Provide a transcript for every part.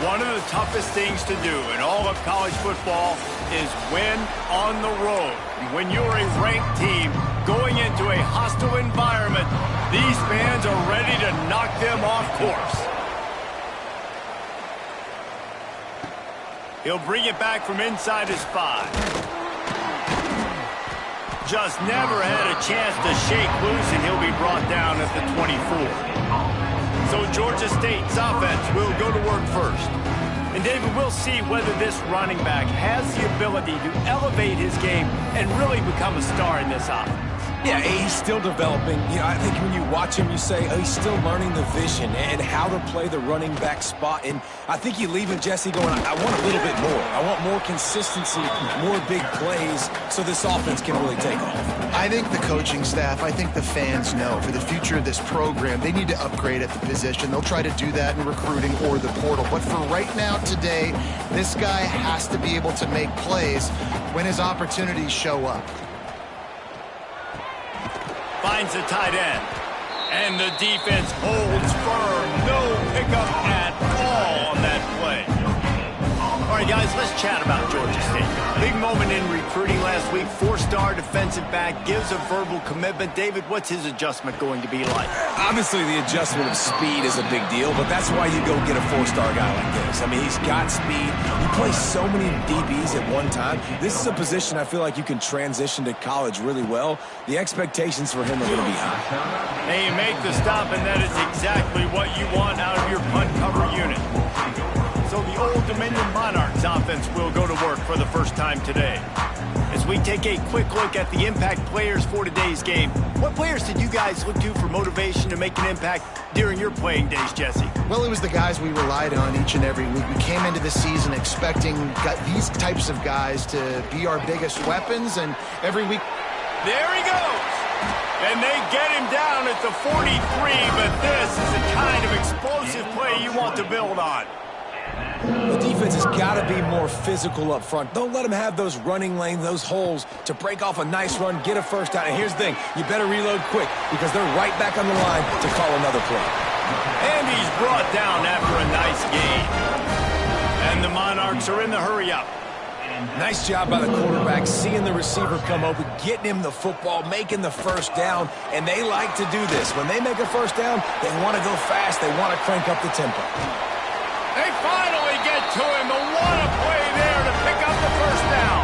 One of the toughest things to do in all of college football is win on the road. When you're a ranked team going into a hostile environment, these fans are ready to knock them off course. He'll bring it back from inside his 5. Just never had a chance to shake loose, and he'll be brought down at the 24. So Georgia State's offense will go to work first. And David, we'll see whether this running back has the ability to elevate his game and really become a star in this offense. Yeah, he's still developing. You know, I think when you watch him, you say, oh, he's still learning the vision and how to play the running back spot. And I think you leave him, Jesse, going, I want a little bit more. I want more consistency, more big plays, so this offense can really take off. I think the coaching staff, I think the fans know for the future of this program, they need to upgrade at the position. They'll try to do that in recruiting or the portal. But for right now, today, this guy has to be able to make plays when his opportunities show up. Finds the tight end. And the defense holds firm. No pickup at all on that play. All right, guys, let's chat about Georgia State. Big moment in recruiting last week. 4-star defensive back gives a verbal commitment. David, what's his adjustment going to be like? Obviously, the adjustment of speed is a big deal, but that's why you go get a 4-star guy like this. I mean, he's got speed. He plays so many DBs at one time. This is a position I feel like you can transition to college really well. The expectations for him are going to be high. They make the stop, and that is exactly what you want out of your punt cover unit. So the Old Dominion Monarchs offense will go to work for the first time today. As we take a quick look at the impact players for today's game, what players did you guys look to for motivation to make an impact during your playing days, Jesse? Well, it was the guys we relied on each and every week. We came into the season expecting these types of guys to be our biggest weapons, and every week... There he goes! And they get him down at the 43, but this is the kind of explosive play you want to build on. The defense has got to be more physical up front. Don't let them have those running lanes, those holes to break off a nice run, get a first down. And here's the thing, you better reload quick because they're right back on the line to call another play. And he's brought down after a nice gain. And the Monarchs are in the hurry-up. Nice job by the quarterback, seeing the receiver come open, getting him the football, making the first down, and they like to do this. When they make a first down, they want to go fast, they want to crank up the tempo. They finally get to him, but what a play there to pick up the first down.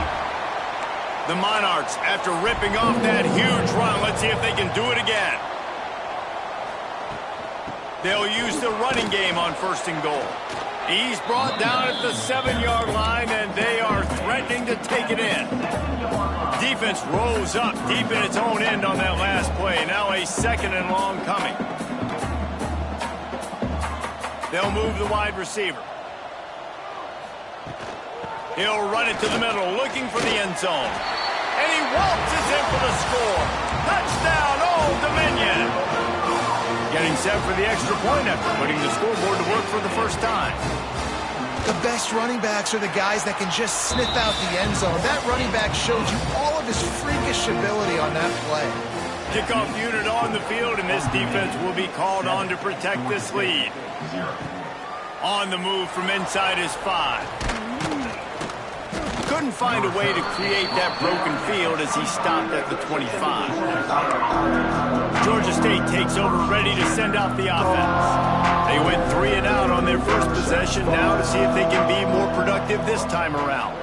The Monarchs, after ripping off that huge run, let's see if they can do it again. They'll use the running game on 1st and goal. He's brought down at the 7-yard line, and they are threatening to take it in. Defense rose up deep in its own end on that last play. Now a 2nd and long coming. They'll move the wide receiver. He'll run it to the middle, looking for the end zone. And he waltzes in for the score. Touchdown, Old Dominion. Getting set for the extra point after putting the scoreboard to work for the first time. The best running backs are the guys that can just sniff out the end zone. That running back showed you all of his freakish ability on that play. Kickoff unit on the field, and this defense will be called on to protect this lead. On the move from inside his 5. Couldn't find a way to create that broken field as he stopped at the 25. Georgia State takes over, ready to send out the offense. They went 3 and out on their first possession, now to see if they can be more productive this time around.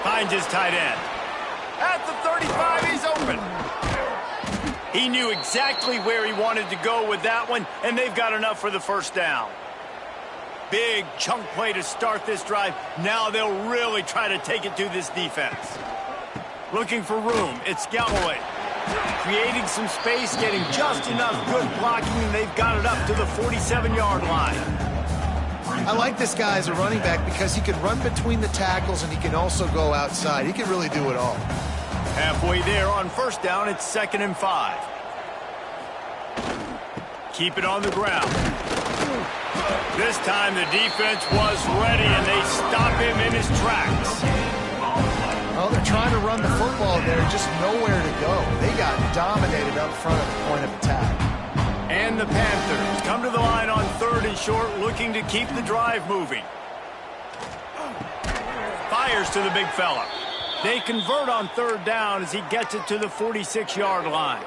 Finds his tight end. At the 35, he's open. He knew exactly where he wanted to go with that one, and they've got enough for the first down. Big chunk play to start this drive. Now they'll really try to take it to this defense. Looking for room. It's Galloway. Creating some space, getting just enough good blocking, and they've got it up to the 47-yard line. I like this guy as a running back because he can run between the tackles and he can also go outside. He can really do it all. Halfway there on first down, it's 2nd and 5. Keep it on the ground. This time the defense was ready, and they stop him in his tracks. Well, they're trying to run the football there, just nowhere to go. They got dominated up front at the point of attack. And the Panthers come to the line on 3rd and short, looking to keep the drive moving. Fires to the big fella. They convert on third down as he gets it to the 46-yard line.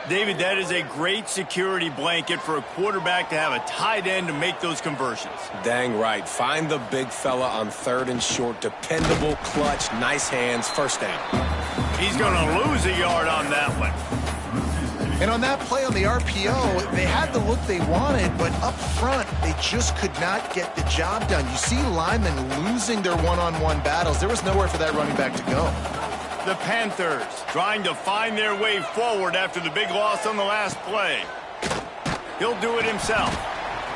David, that is a great security blanket for a quarterback to have a tight end to make those conversions. Dang right. Find the big fella on third and short. Dependable, clutch, nice hands, first down. He's going to lose a yard on that one. And on that play on the RPO, they had the look they wanted, but up front, they just could not get the job done. You see linemen losing their one-on-one battles. There was nowhere for that running back to go. The Panthers trying to find their way forward after the big loss on the last play. He'll do it himself.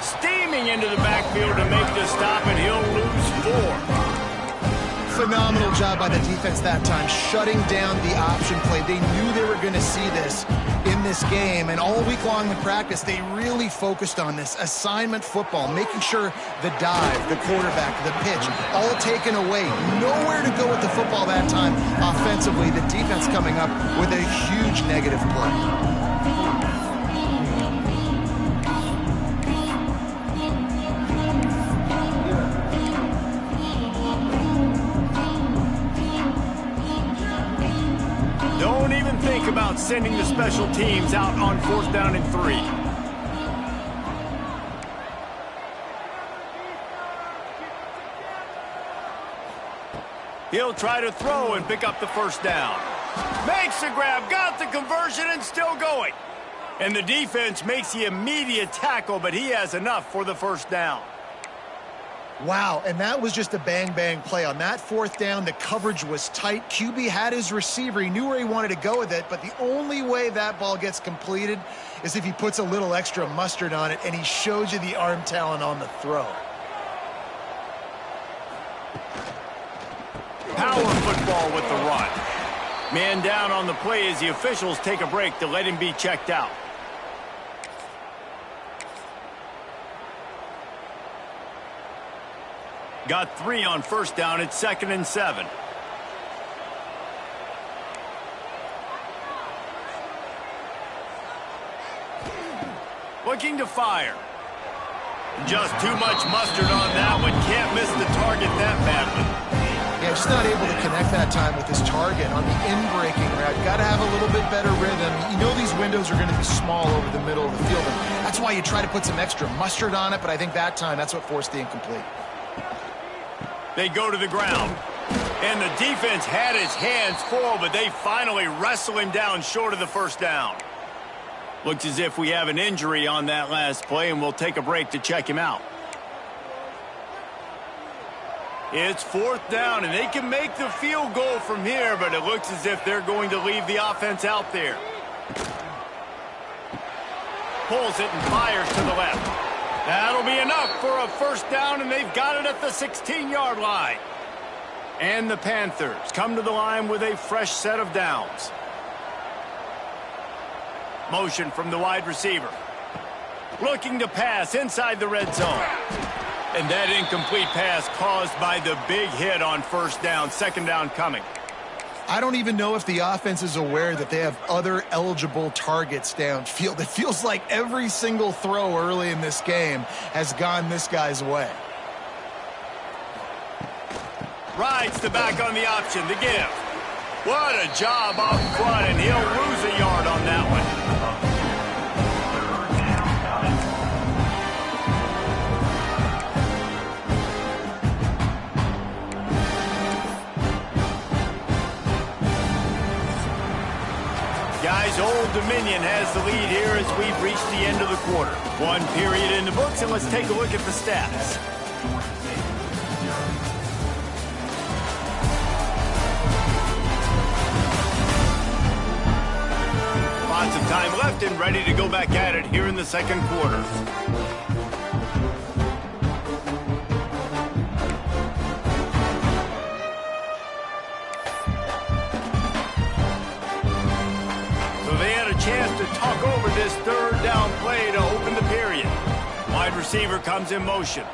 Steaming into the backfield to make the stop, and he'll lose 4. Phenomenal job by the defense that time, shutting down the option play. They knew they were going to see this in this game, and all week long in practice, they really focused on this assignment football, making sure the dive, the quarterback, the pitch, all taken away. Nowhere to go with the football that time offensively. The defense coming up with a huge negative play. About sending the special teams out on 4th down and 3. He'll try to throw and pick up the first down. Makes the grab, got the conversion, and still going. And the defense makes the immediate tackle, but he has enough for the first down. Wow, and that was just a bang-bang play. On that 4th down, the coverage was tight. QB had his receiver. He knew where he wanted to go with it, but the only way that ball gets completed is if he puts a little extra mustard on it, and he shows you the arm talent on the throw. Power football with the run. Man down on the play as the officials take a break to let him be checked out. Got 3 on first down. It's 2nd and 7. Looking to fire. Just too much mustard on that one. Can't miss the target that badly. Yeah, just not able to connect that time with his target on the in-breaking route. Got to have a little bit better rhythm. You know these windows are going to be small over the middle of the field. And that's why you try to put some extra mustard on it, but I think that time that's what forced the incomplete. They go to the ground. And the defense had his hands full, but they finally wrestle him down short of the first down. Looks as if we have an injury on that last play, and we'll take a break to check him out. It's 4th down, and they can make the field goal from here, but it looks as if they're going to leave the offense out there. Pulls it and fires to the left. That'll be enough for a first down, and they've got it at the 16-yard line. And the Panthers come to the line with a fresh set of downs. Motion from the wide receiver. Looking to pass inside the red zone. And that incomplete pass caused by the big hit on first down. 2nd down coming. I don't even know if the offense is aware that they have other eligible targets downfield. It feels like every single throw early in this game has gone this guy's way. Rides the back on the option, the give. What a job up front, and he'll lose a yard on that one. Guys, Old Dominion has the lead here as we've reached the end of the quarter. 1 period in the books, and let's take a look at the stats. Lots of time left and ready to go back at it here in the 2nd quarter. Chance to talk over this 3rd down play to open the period. Wide receiver comes in motion.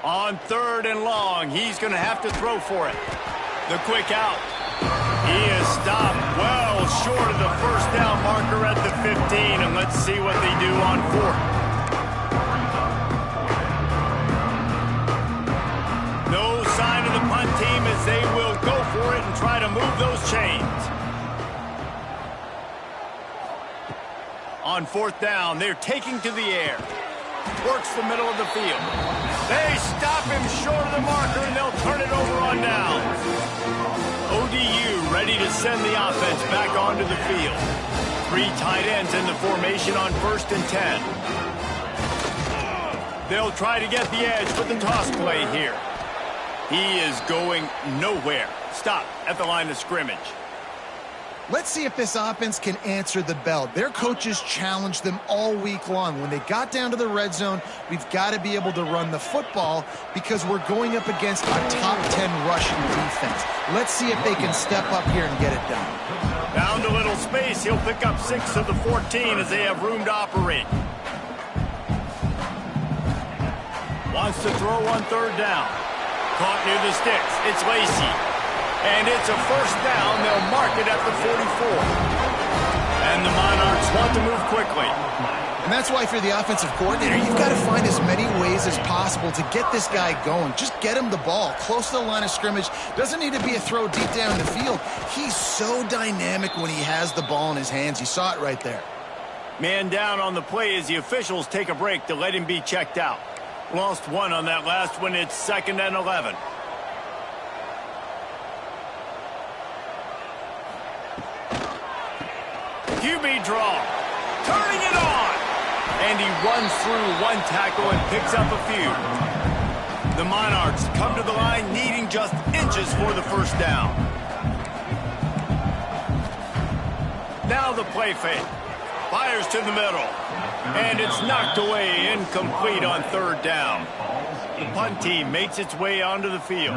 On 3rd and long, he's going to have to throw for it. The quick out. He is stopped well short of the first down mark. marker at the 15, and let's see what they do on 4th. No sign of the punt team as they will go for it and try to move those chains. On 4th down, they're taking to the air. Works the middle of the field. They stop him short of the marker, and they'll turn it over on down. ODU ready to send the offense back onto the field. 3 tight ends in the formation on 1st and 10. They'll try to get the edge with the toss play here. He is going nowhere. Stop at the line of scrimmage. Let's see if this offense can answer the bell. Their coaches challenged them all week long. When they got down to the red zone, we've got to be able to run the football because we're going up against a top 10 rushing defense. Let's see if they can step up here and get it done. Found a little space. He'll pick up 6 of the 14 as they have room to operate. Wants to throw on 3rd down. Caught near the sticks. It's Lacey. And it's a 1st down. They'll mark it at the 44. And the Monarchs want to move quickly. And that's why, if you're the offensive coordinator, you've got to find as many ways as possible to get this guy going. Just get him the ball close to the line of scrimmage. Doesn't need to be a throw deep down the field. He's so dynamic when he has the ball in his hands. You saw it right there. Man down on the play as the officials take a break to let him be checked out. Lost 1 on that last one. It's 2nd and 11. QB draw. Turning it on. And he runs through 1 tackle and picks up a few. The Monarchs come to the line needing just inches for the 1st down. Now the play fake. Fires to the middle. And it's knocked away, incomplete on 3rd down. The punt team makes its way onto the field.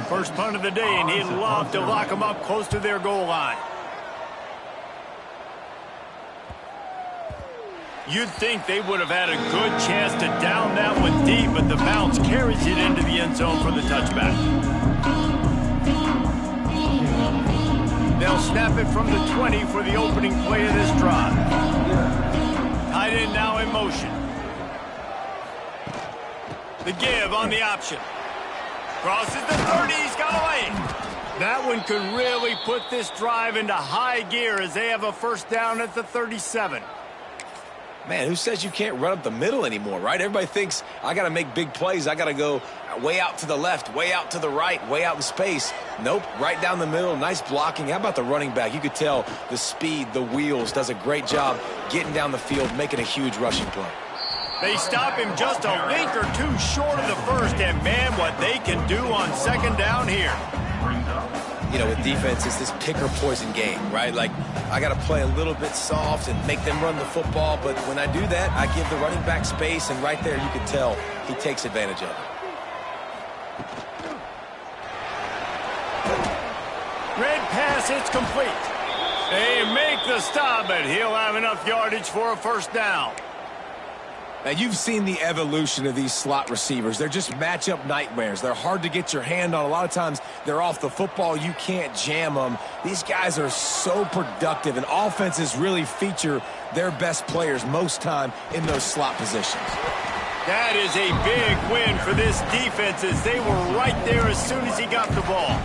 First punt of the day, and he'd love to lock them up close to their goal line. You'd think they would have had a good chance to down that one deep, but the bounce carries it into the end zone for the touchback. They'll snap it from the 20 for the opening play of this drive. Tight end now in motion. The give on the option. Crosses the 30, he's got a lane. That one could really put this drive into high gear as they have a 1st down at the 37. Man, who says you can't run up the middle anymore, right? Everybody thinks I got to make big plays. I got to go way out to the left, way out to the right, way out in space. Nope, right down the middle. Nice blocking. How about the running back? You could tell the speed, the wheels, does a great job getting down the field, making a huge rushing play. They stop him just a link or 2 short of the 1st, and man, what they can do on 2nd down here. You know, with defense, it's this pick or poison game, right? Like, I got to play a little bit soft and make them run the football, but when I do that, I give the running back space, and right there you can tell he takes advantage of it. Red pass, it's complete. They make the stop, but he'll have enough yardage for a 1st down. Now, you've seen the evolution of these slot receivers. They're just matchup nightmares. They're hard to get your hand on. A lot of times, they're off the football. You can't jam them. These guys are so productive, and offenses really feature their best players most time in those slot positions. That is a big win for this defense as they were right there as soon as he got the ball.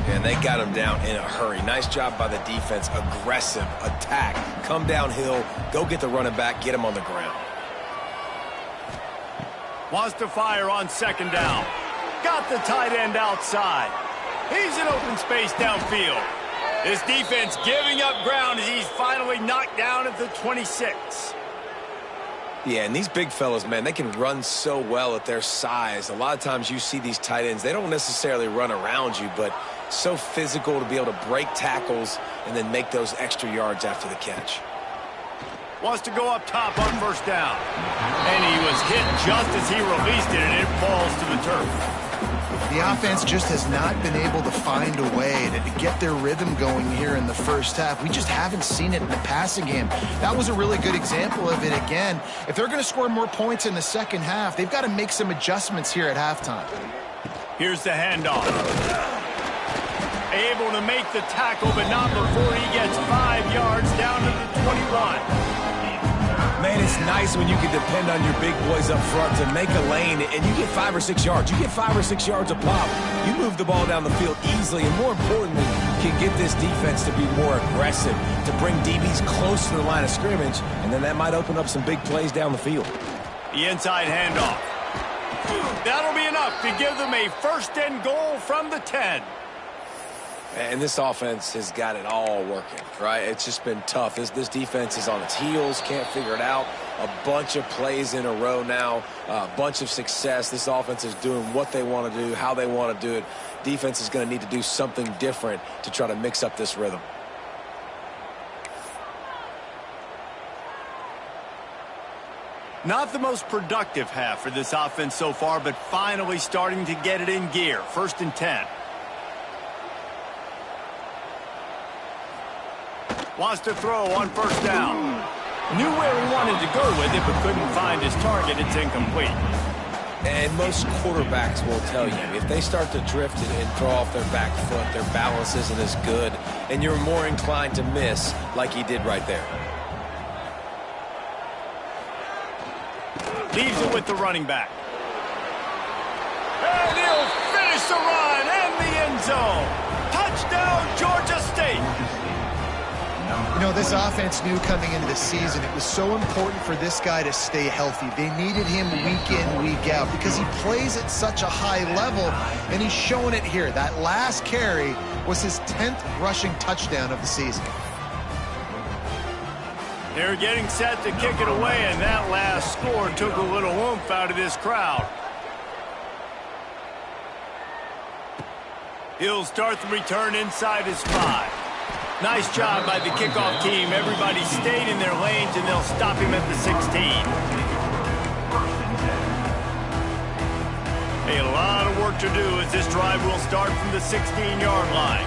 And they got him down in a hurry. Nice job by the defense. Aggressive attack. Come downhill. Go get the running back. Get him on the ground. Wants to fire on 2nd down. Got the tight end outside. He's in open space downfield. This defense giving up ground as he's finally knocked down at the 26. Yeah, and these big fellas, man, they can run so well at their size. A lot of times you see these tight ends, they don't necessarily run around you, but so physical to be able to break tackles and then make those extra yards after the catch. Wants to go up top on 1st down. And he was hit just as he released it, and it falls to the turf. The offense just has not been able to find a way to get their rhythm going here in the 1st half. We just haven't seen it in the passing game. That was a really good example of it again. If they're going to score more points in the 2nd half, they've got to make some adjustments here at halftime. Here's the handoff. Able to make the tackle, but not before he gets 5 yards. one. Man, it's nice when you can depend on your big boys up front to make a lane, and you get 5 or 6 yards. You get 5 or 6 yards a pop. You move the ball down the field easily, and more importantly, can get this defense to be more aggressive, to bring DBs close to the line of scrimmage, and then that might open up some big plays down the field. The inside handoff. That'll be enough to give them a 1st and goal from the 10. And this offense has got it all working, right? It's just been tough. This defense is on its heels, can't figure it out. A bunch of plays in a row now, a bunch of success. This offense is doing what they want to do, how they want to do it. Defense is going to need to do something different to try to mix up this rhythm. Not the most productive half for this offense so far, but finally starting to get it in gear. 1st and 10. Wants to throw on 1st down. Knew where he wanted to go with it, but couldn't find his target. It's incomplete. And most quarterbacks will tell you, if they start to drift and throw off their back foot, their balance isn't as good, and you're more inclined to miss like he did right there. Leaves it with the running back. And he'll finish the run and the end zone. Touchdown, Georgia State. You know, this offense knew coming into the season it was so important for this guy to stay healthy. They needed him week in, week out because he plays at such a high level, and he's showing it here. That last carry was his 10th rushing touchdown of the season. They're getting set to kick it away, and that last score took a little oomph out of this crowd. He'll start the return inside his 5. Nice job by the kickoff team. Everybody stayed in their lanes, and they'll stop him at the 16. A lot of work to do as this drive will start from the 16-yard line.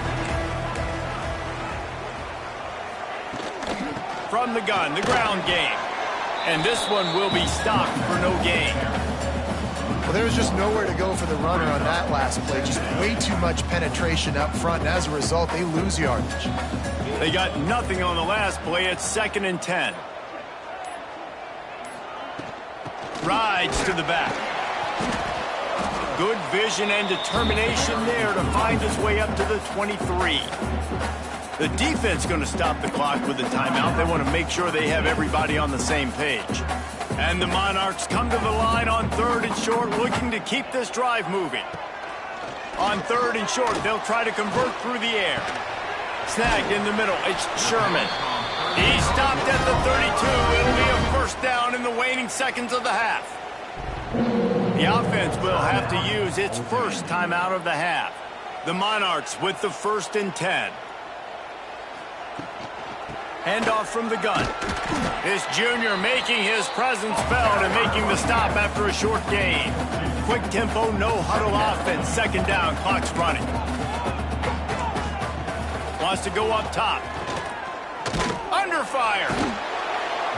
From the gun, the ground game. And this one will be stopped for no gain. Well, there was just nowhere to go for the runner on that last play. Just way too much penetration up front, and as a result, they lose yardage. They got nothing on the last play. It's 2nd and 10. Rides to the back. Good vision and determination there to find his way up to the 23. The defense going to stop the clock with a timeout. They want to make sure they have everybody on the same page. And the Monarchs come to the line on 3rd and short, looking to keep this drive moving. On 3rd and short, they'll try to convert through the air. Snagged in the middle, it's Sherman. He stopped at the 32. It'll be a 1st down in the waning seconds of the half. The offense will have to use its 1st timeout of the half. The Monarchs with the 1st and 10. Handoff from the gun. This junior making his presence felt and making the stop after a short gain. Quick tempo, no huddle offense. 2nd down, clock's running. Wants to go up top. Under fire.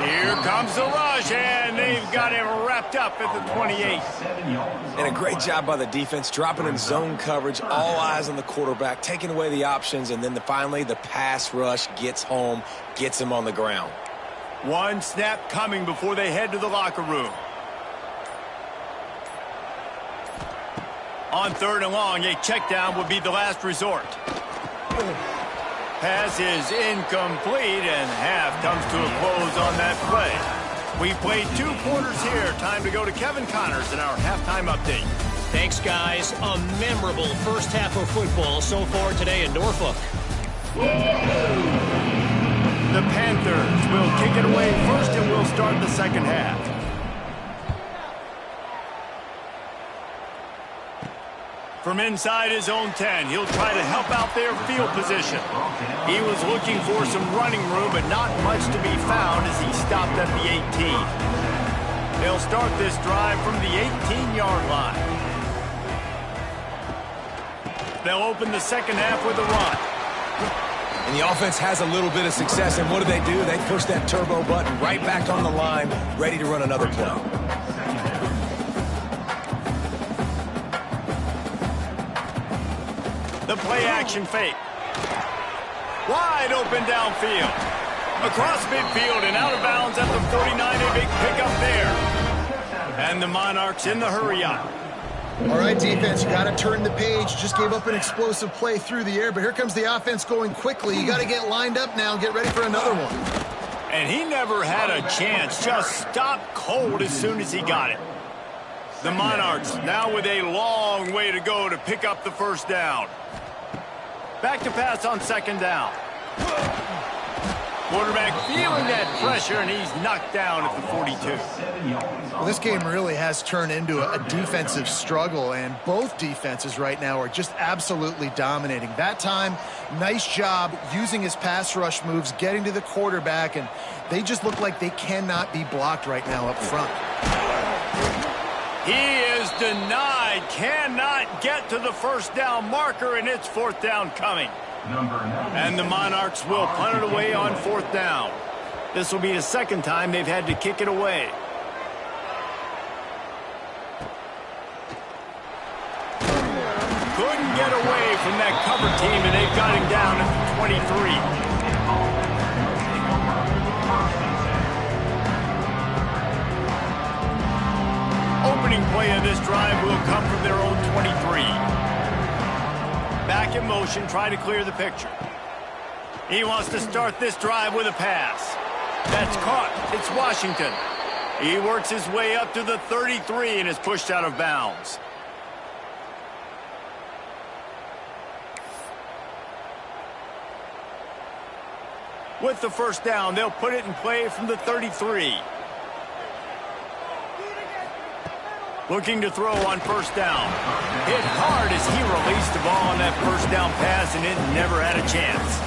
Here comes the rush, and they've got him wrapped up at the 28. And a great job by the defense, dropping in zone coverage, all eyes on the quarterback, taking away the options, and then finally the pass rush gets home, gets him on the ground. One snap coming before they head to the locker room. On 3rd and long, a check down would be the last resort. Pass is incomplete, and half comes to a close on that play. We played 2 quarters here. Time to go to Kevin Connors in our halftime update. Thanks, guys. A memorable first half of football so far today in Norfolk. The Panthers will kick it away first, and will start the 2nd half. From inside his own 10, he'll try to help out their field position. He was looking for some running room, but not much to be found as he stopped at the 18. They'll start this drive from the 18-yard line. They'll open the 2nd half with a run. And the offense has a little bit of success, and what do? They push that turbo button right back on the line, ready to run another play. The play-action fake. Wide open downfield. Across midfield and out of bounds at the 49, a big pickup there. And the Monarchs in the hurry-up. All right, defense, you got to turn the page. Just gave up an explosive play through the air, but here comes the offense going quickly. You got to get lined up now and get ready for another one. And he never had a chance. Just stopped cold as soon as he got it. The Monarchs now with a long way to go to pick up the first down. Back to pass on second down. Quarterback feeling that pressure, and he's knocked down at the 42. Well, this game really has turned into a defensive struggle, and both defenses right now are just absolutely dominating. That time, nice job using his pass rush moves, getting to the quarterback, and they just look like they cannot be blocked right now up front. He is denied, cannot get to the first down marker, and it's fourth down coming. And the Monarchs will punt it away on fourth down. This will be the second time they've had to kick it away. Couldn't get away from that cover team, and they've got him down at the 23. Opening play of this drive will come from their own 23. Back in motion, try to clear the picture. He wants to start this drive with a pass. That's caught. It's Washington. He works his way up to the 33 and is pushed out of bounds. With the first down, they'll put it in play from the 33. Looking to throw on first down. Hit hard as he released the ball on that first down pass, and it never had a chance.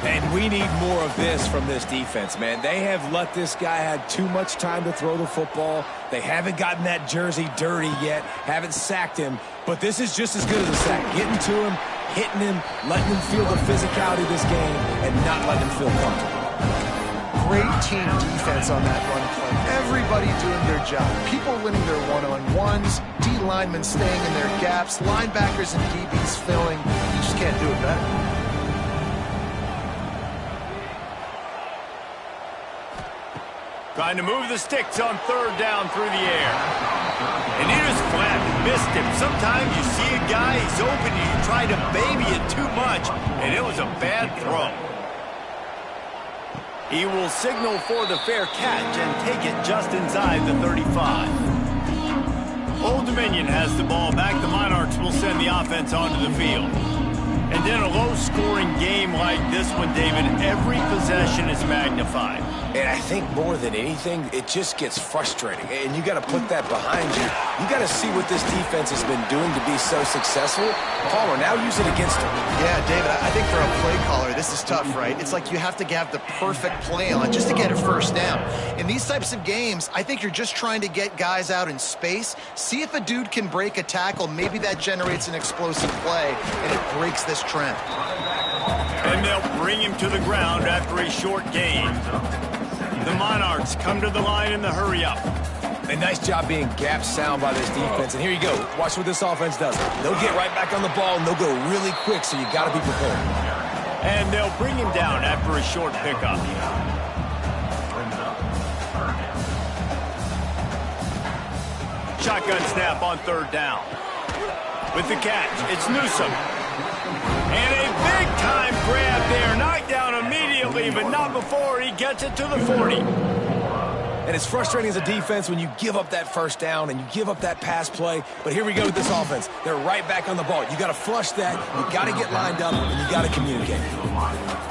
And we need more of this from this defense, man. They have let this guy have too much time to throw the football. They haven't gotten that jersey dirty yet, haven't sacked him. But this is just as good as a sack. Getting to him, hitting him, letting him feel the physicality of this game, and not letting him feel comfortable. Great team defense on that run play. Everybody doing their job. People winning their one-on-ones, D linemen staying in their gaps, linebackers and DBs filling. You just can't do it better. Trying to move the sticks on third down through the air. And he just flat missed him. Sometimes you see a guy, he's open, and you try to baby it too much, and it was a bad throw. He will signal for the fair catch and take it just inside the 35. Old Dominion has the ball back. The Monarchs will send the offense onto the field. And in a low-scoring game like this one, David, every possession is magnified. And I think more than anything, it just gets frustrating. And you got to put that behind you. You got to see what this defense has been doing to be so successful. Palmer, now use it against him. Yeah, David, I think for a play caller, this is tough, right? It's like you have to have the perfect play on just to get a first down. In these types of games, I think you're just trying to get guys out in space, see if a dude can break a tackle. Maybe that generates an explosive play, and it breaks this trend. And they'll bring him to the ground after a short gain. The Monarchs come to the line in the hurry-up. A nice job being gap sound by this defense. And here you go. Watch what this offense does. They'll get right back on the ball, and they'll go really quick, so you got to be prepared. And they'll bring him down after a short pickup. Shotgun snap on third down. With the catch, it's Newsom. And a big-time grab there. Knocked down immediately, but not before he gets it to the 40. And it's frustrating as a defense when you give up that first down and you give up that pass play. But here we go with this offense. They're right back on the ball. You got to flush that. You got to get lined up, and you got to communicate.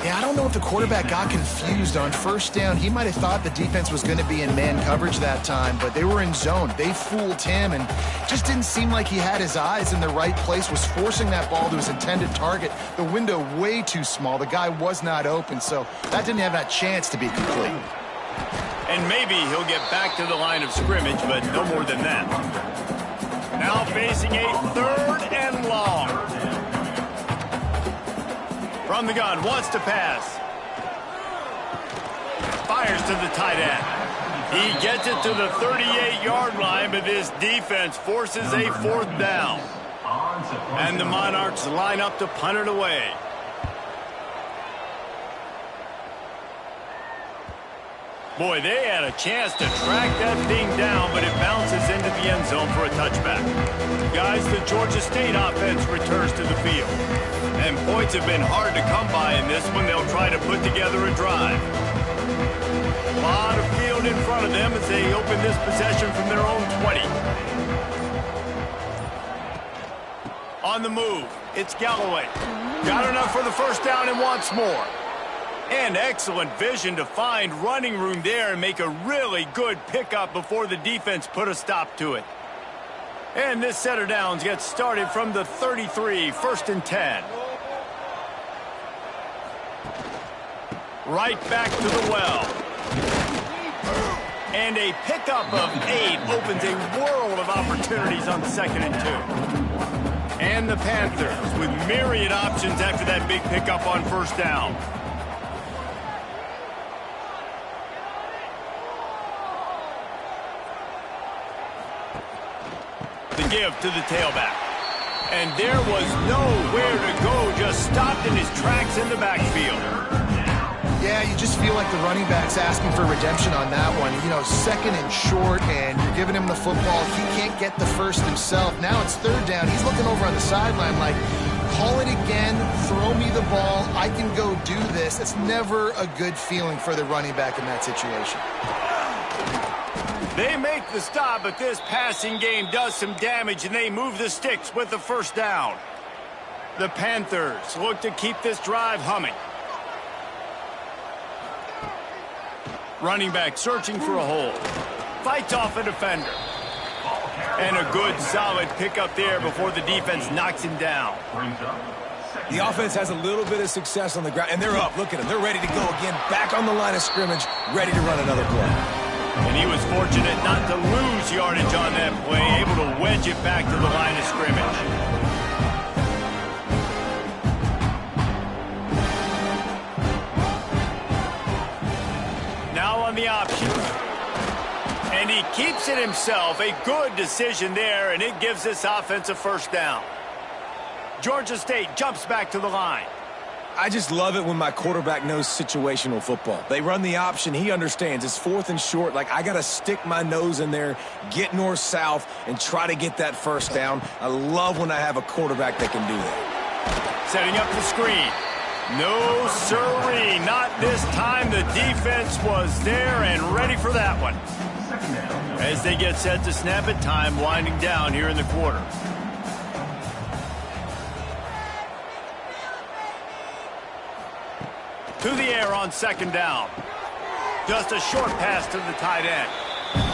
Yeah, I don't know if the quarterback got confused on first down. He might have thought the defense was going to be in man coverage that time, but they were in zone. They fooled him, and just didn't seem like he had his eyes in the right place, was forcing that ball to his intended target. The window way too small. The guy was not open, so that didn't have that chance to be complete. And maybe he'll get back to the line of scrimmage, but no more than that. Now facing a third and long. From the gun, wants to pass. Fires to the tight end. He gets it to the 38-yard line, but this defense forces a fourth down. And the Monarchs line up to punt it away. Boy, they had a chance to track that thing down, but it bounces into the end zone for a touchback. Guys, the Georgia State offense returns to the field. And points have been hard to come by in this one. They'll try to put together a drive. A lot of field in front of them as they open this possession from their own 20. On the move, it's Galloway. Got enough for the first down and wants more. And excellent vision to find running room there and make a really good pickup before the defense put a stop to it. And this set of downs gets started from the 33, 1st and 10. Right back to the well. And a pickup of 8 opens a world of opportunities on 2nd and 2. And the Panthers with myriad options after that big pickup on first down. The give to the tailback. And there was nowhere to go, just stopped in his tracks in the backfield. Yeah, you just feel like the running back's asking for redemption on that one. You know, 2nd and short, and you're giving him the football. He can't get the first himself. Now it's 3rd down. He's looking over on the sideline like, call it again, throw me the ball, I can go do this. It's never a good feeling for the running back in that situation. They make the stop, but this passing game does some damage, and they move the sticks with the first down. The Panthers look to keep this drive humming. Running back searching for a hole. Fights off a defender. And a good, solid pickup there before the defense knocks him down. The offense has a little bit of success on the ground, and they're up. Look at them. They're ready to go again, back on the line of scrimmage, ready to run another play. And he was fortunate not to lose yardage on that play, able to wedge it back to the line of scrimmage. Now on the option. And he keeps it himself. A good decision there, and it gives this offense a first down. Georgia State jumps back to the line. I just love it when my quarterback knows situational football. They run the option. He understands. It's 4th and short. Like, I got to stick my nose in there, get north-south, and try to get that first down. I love when I have a quarterback that can do that. Setting up the screen. No sirree. Not this time. The defense was there and ready for that one. As they get set to snap it, time winding down here in the quarter. To the air on 2nd down. Just a short pass to the tight end.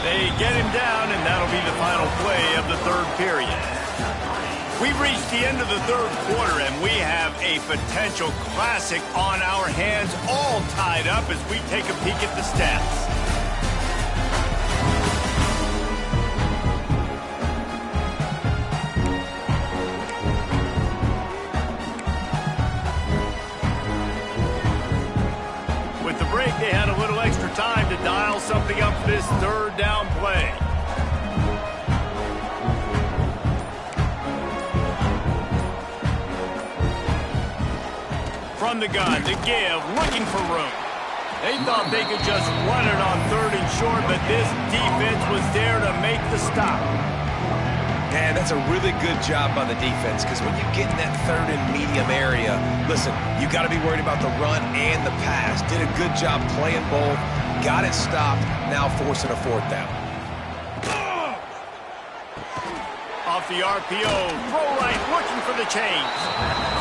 They get him down, and that'll be the final play of the 3rd period. We've reached the end of the 3rd quarter, and we have a potential classic on our hands, all tied up as we take a peek at the stats. They had a little extra time to dial something up for this 3rd down play. From the gun, to give, looking for room. They thought they could just run it on 3rd and short, but this defense was there to make the stop. Man, that's a really good job by the defense, because when you get in that 3rd and medium area, listen, you got to be worried about the run and the pass. Did a good job playing both, got it stopped, now forcing a 4th down. Off the RPO, throw right, looking for the change.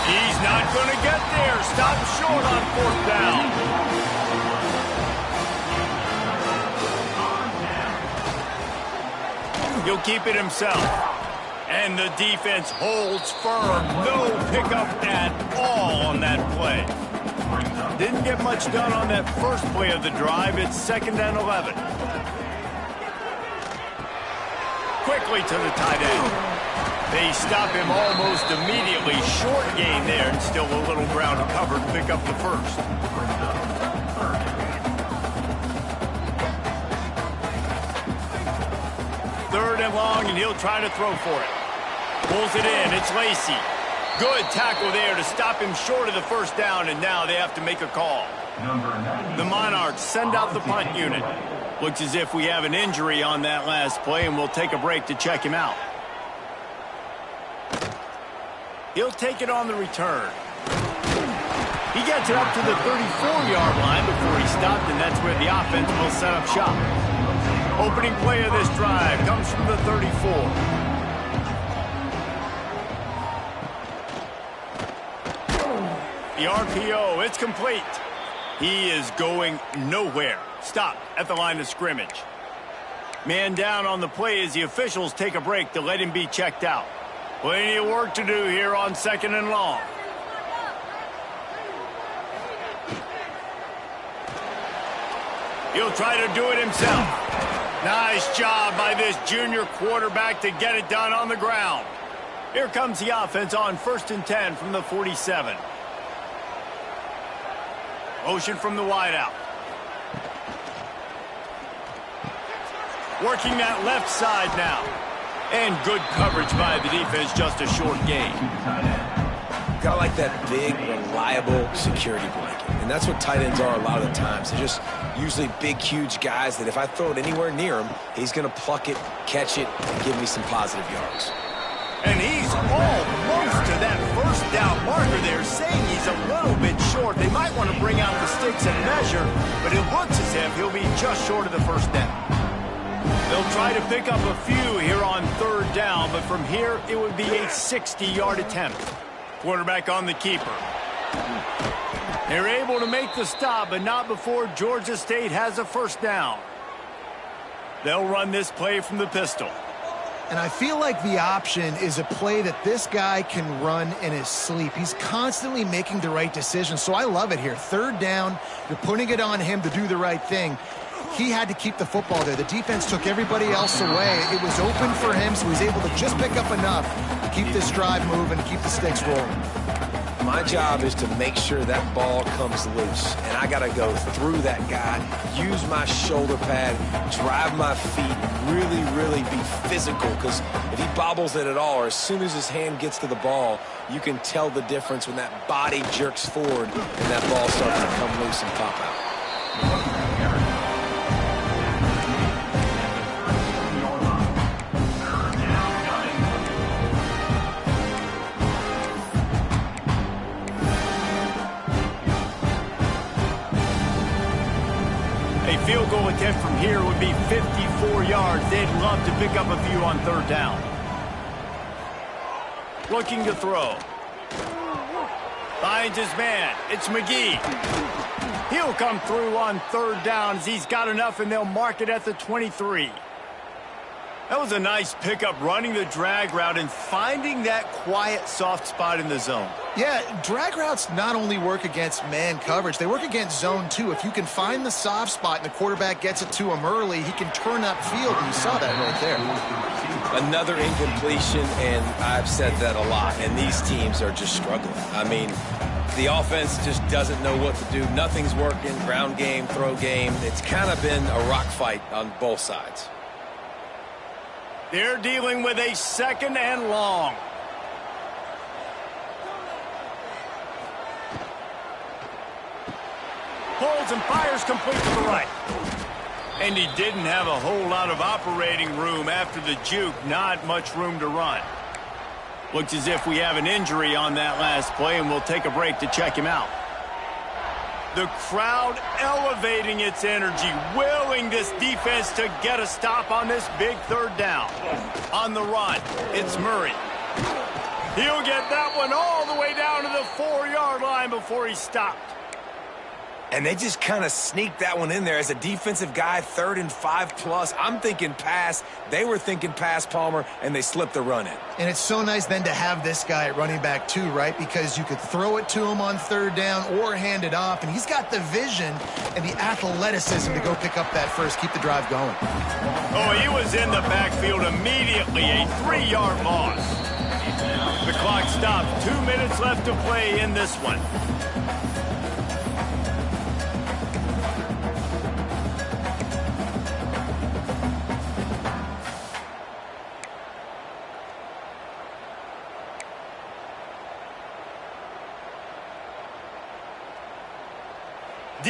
He's not going to get there. Stop short on 4th down. He'll keep it himself. And the defense holds firm. No pickup at all on that play. Didn't get much done on that first play of the drive. It's 2nd and 11. Quickly to the tight end. They stop him almost immediately. Short gain there, and still a little ground covered to pick up the first. Third and long, and he'll try to throw for it. Pulls it in. It's Lacey. Good tackle there to stop him short of the first down, and now they have to make a call. The Monarchs send out the punt unit. Looks as if we have an injury on that last play, and we'll take a break to check him out. He'll take it on the return. He gets it up to the 34-yard line before he stopped, and that's where the offense will set up shop. Opening play of this drive comes from the 34. The RPO, it's complete. He is going nowhere. Stop at the line of scrimmage. Man down on the play as the officials take a break to let him be checked out. Plenty of work to do here on 2nd and long. He'll try to do it himself. Nice job by this junior quarterback to get it done on the ground. Here comes the offense on 1st and 10 from the 47. Motion from the wideout. Working that left side now. And good coverage by the defense, just a short gain. Got like that big, reliable security blanket. And that's what tight ends are a lot of the times. They're just usually big, huge guys that if I throw it anywhere near him, he's going to pluck it, catch it, and give me some positive yards. And he's almost to that first down marker there, saying he's a little bit short. They might want to bring out the sticks and measure, but it looks as if he'll be just short of the first down. They'll try to pick up a few here on 3rd down, but from here it would be a 60-yard attempt. Quarterback on the keeper. They're able to make the stop, but not before Georgia State has a first down. They'll run this play from the pistol. And I feel like the option is a play that this guy can run in his sleep. He's constantly making the right decision, so I love it here. 3rd down, you're putting it on him to do the right thing. He had to keep the football there. The defense took everybody else away. It was open for him, so he's able to just pick up enough to keep this drive moving, keep the sticks rolling. My job is to make sure that ball comes loose, and I got to go through that guy, use my shoulder pad, drive my feet, really be physical, because if he bobbles it at all, or as soon as his hand gets to the ball, you can tell the difference when that body jerks forward and that ball starts to come loose and pop out. Field goal attempt from here would be 54 yards. They'd love to pick up a few on 3rd down. Looking to throw. Finds his man. It's McGee. He'll come through on 3rd down as he's got enough, and they'll mark it at the 23. That was a nice pickup, running the drag route and finding that quiet, soft spot in the zone. Yeah, drag routes not only work against man coverage, they work against zone too. If you can find the soft spot and the quarterback gets it to him early, he can turn upfield, and you saw that right there. Another incompletion, and I've said that a lot, and these teams are just struggling. I mean, the offense just doesn't know what to do. Nothing's working, ground game, throw game. It's kind of been a rock fight on both sides. They're dealing with a 2nd and long. Pulls and fires complete to the right. And he didn't have a whole lot of operating room after the juke. Not much room to run. Looks as if we have an injury on that last play, and we'll take a break to check him out. The crowd elevating its energy, willing this defense to get a stop on this big 3rd down. On the run, it's Murray. He'll get that one all the way down to the 4-yard line before he stopped. And they just kind of sneaked that one in there as a defensive guy, 3rd and 5+. I'm thinking pass. They were thinking pass, Palmer, and they slipped the run in. And it's so nice then to have this guy at running back too, right? Because you could throw it to him on 3rd down or hand it off, and he's got the vision and the athleticism to go pick up that first, keep the drive going. Oh, he was in the backfield immediately, a 3-yard loss. The clock stopped. 2 minutes left to play in this one.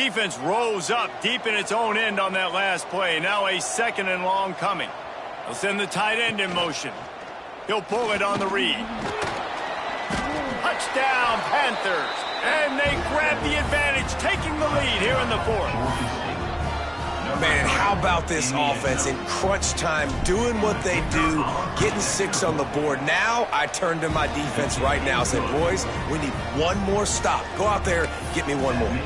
defense rose up deep in its own end on that last play. Now a 2nd and long coming. They'll send the tight end in motion. He'll pull it on the read. Touchdown, Panthers. And they grab the advantage, taking the lead here in the 4th. Man, how about this offense in crunch time, doing what they do, getting 6 on the board. Now I turn to my defense right now and say, boys, we need one more stop. Go out there, get me one more.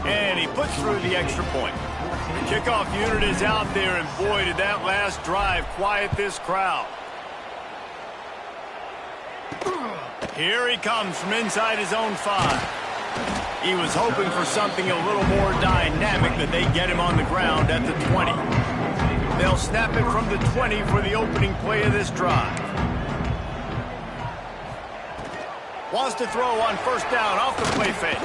And he puts through the extra point. The kickoff unit is out there, and boy, did that last drive quiet this crowd. Here he comes from inside his own 5. He was hoping for something a little more dynamic, that they get him on the ground at the 20. They'll snap it from the 20 for the opening play of this drive. Wants to throw on 1st down off the play fake.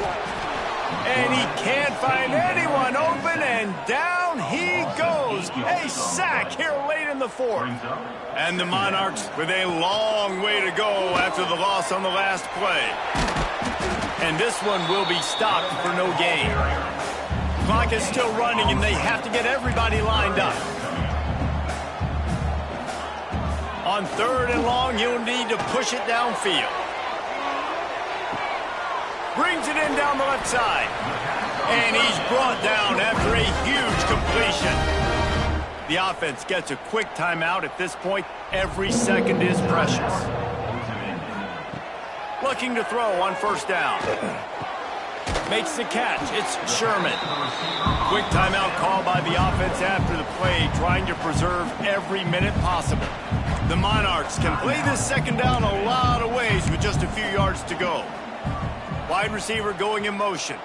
And he can't find anyone open, and down he goes. A sack here late in the 4th. And the Monarchs with a long way to go after the loss on the last play. And this one will be stopped for no gain. Clock is still running, and they have to get everybody lined up. On 3rd and long, you'll need to push it downfield. Brings it in down the left side. And he's brought down after a huge completion. The offense gets a quick timeout at this point. Every second is precious. Looking to throw on 1st down. Makes the catch. It's Sherman. Quick timeout call by the offense after the play, trying to preserve every minute possible. The Monarchs can play this 2nd down a lot of ways with just a few yards to go. Wide receiver going in motion.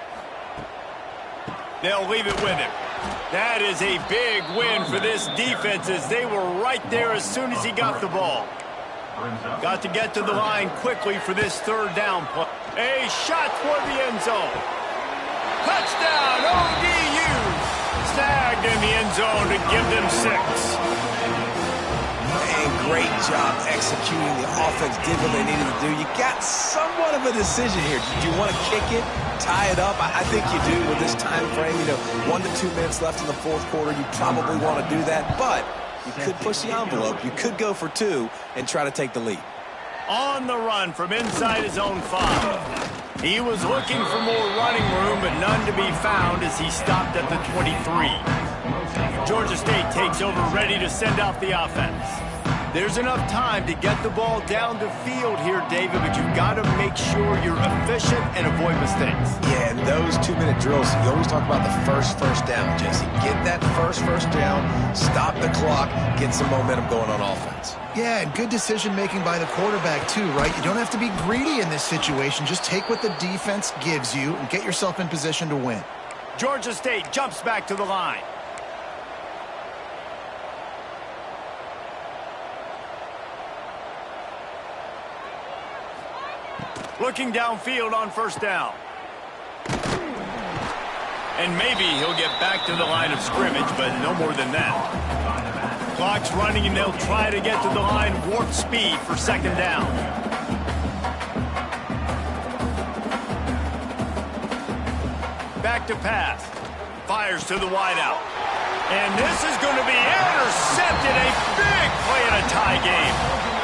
They'll leave it with him. That is a big win for this defense, as they were right there as soon as he got the ball. Got to get to the line quickly for this 3rd down play. A shot toward the end zone. Touchdown, ODU. Snagged in the end zone to give them 6. And great job executing. The offense did what they needed to do. You got somewhat of a decision here. Do you want to kick it, tie it up? I think you do with this time frame. 1 to 2 minutes left in the 4th quarter. You probably want to do that, but you could push the envelope. You could go for 2 and try to take the lead. On the run from inside his own 5. He was looking for more running room, but none to be found as he stopped at the 23. Georgia State takes over, ready to send out the offense. There's enough time to get the ball down the field here, David, but you've got to make sure you're efficient and avoid mistakes. Yeah, and those 2-minute drills, you always talk about the first down, Jesse. Get that first down, stop the clock, get some momentum going on offense. Yeah, and good decision-making by the quarterback, too, right? You don't have to be greedy in this situation. Just take what the defense gives you and get yourself in position to win. Georgia State jumps back to the line. Looking downfield on 1st down. And maybe he'll get back to the line of scrimmage, but no more than that. Clock's running, and they'll try to get to the line warp speed for 2nd down. Back to pass. Fires to the wideout. And this is going to be intercepted. A big play in a tie game.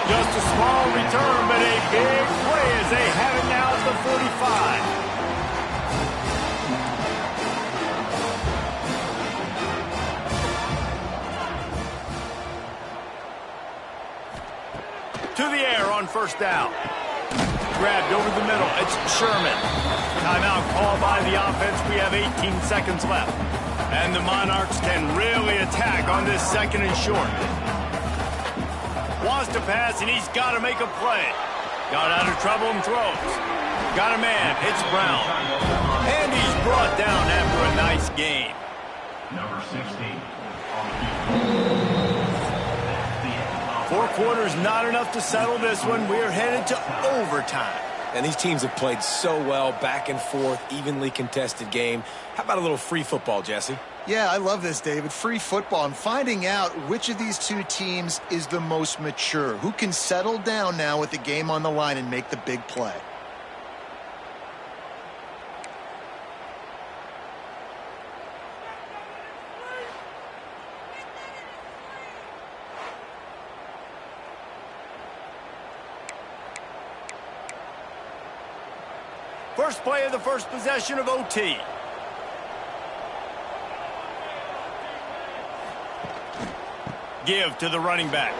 Just a small return, but a big play as they have it now at the 45. To the air on 1st down. Grabbed over the middle. It's Sherman. Timeout called by the offense. We have 18 seconds left. And the Monarchs can really attack on this 2nd and short. Wants to pass, and he's got to make a play. Got out of trouble and throws. Got a man. It's Brown. And he's brought down after a nice game. Number 16. 4 quarters not enough to settle this one. We're headed to overtime. And these teams have played so well, back and forth, evenly contested game. How about a little free football, Jesse? Yeah, I love this, David. Free football and finding out which of these 2 teams is the most mature. Who can settle down now with the game on the line and make the big play? First play of the first possession of OT. Give to the running back.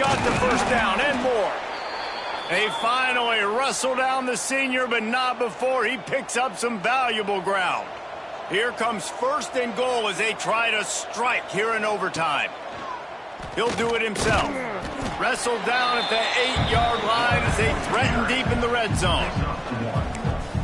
Got the first down and more. They finally wrestle down the senior, but not before he picks up some valuable ground. Here comes first and goal as they try to strike here in overtime. He'll do it himself. Wrestled down at the 8-yard line as they threaten deep in the red zone.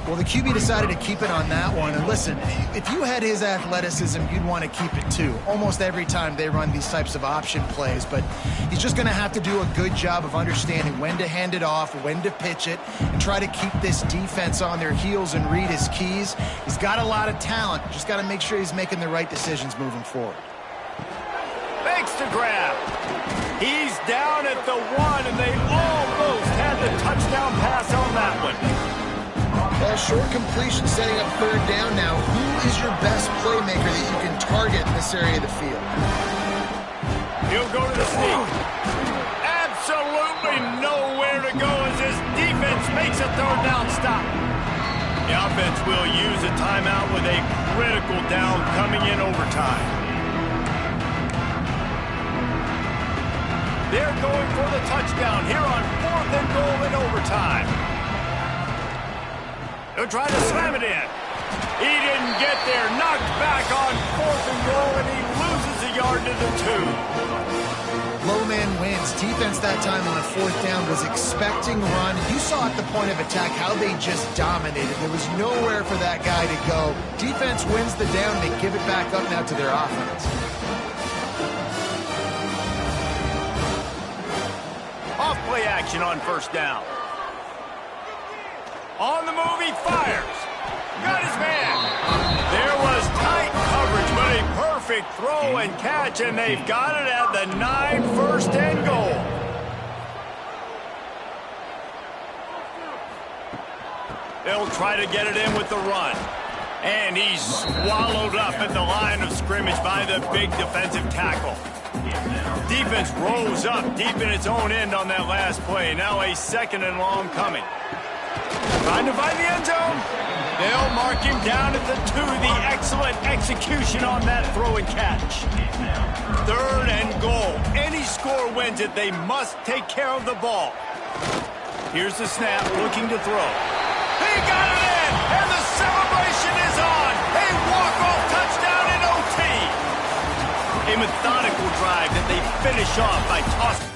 Well, the QB decided to keep it on that one. And listen, if you had his athleticism, you'd want to keep it too. Almost every time they run these types of option plays. But he's just going to have to do a good job of understanding when to hand it off, when to pitch it, and try to keep this defense on their heels and read his keys. He's got a lot of talent. Just got to make sure he's making the right decisions moving forward. Makes the grab. He's down at the 1, and they almost had the touchdown pass on that one. Well, short completion setting up third down now. Who is your best playmaker that you can target in this area of the field? He'll go to the sneak. Absolutely nowhere to go as this defense makes a third down stop. The offense will use a timeout with a critical down coming in overtime. They're going for the touchdown here on 4th and goal in overtime. He'll try to slam it in. He didn't get there. Knocked back on 4th and goal, and he loses a yard to the 2. Low man wins. Defense that time on a 4th down was expecting run. You saw at the point of attack how they just dominated. There was nowhere for that guy to go. Defense wins the down. They give it back up now to their offense. Off play action on first down. On the move, he fires. Got his man. There was tight coverage, but a perfect throw and catch, and they've got it at the 9, 1st and goal. They'll try to get it in with the run. And he's swallowed up at the line of scrimmage by the big defensive tackle. Defense rose up deep in its own end on that last play. Now a 2nd and long coming. Trying to find the end zone. They'll mark him down at the 2. The excellent execution on that throw and catch. 3rd and goal. Any score wins it. They must take care of the ball. Here's the snap, looking to throw. He got it in, and the celebration is on. A walk-off touchdown in OT. A methodical drive that they finish off by tossing.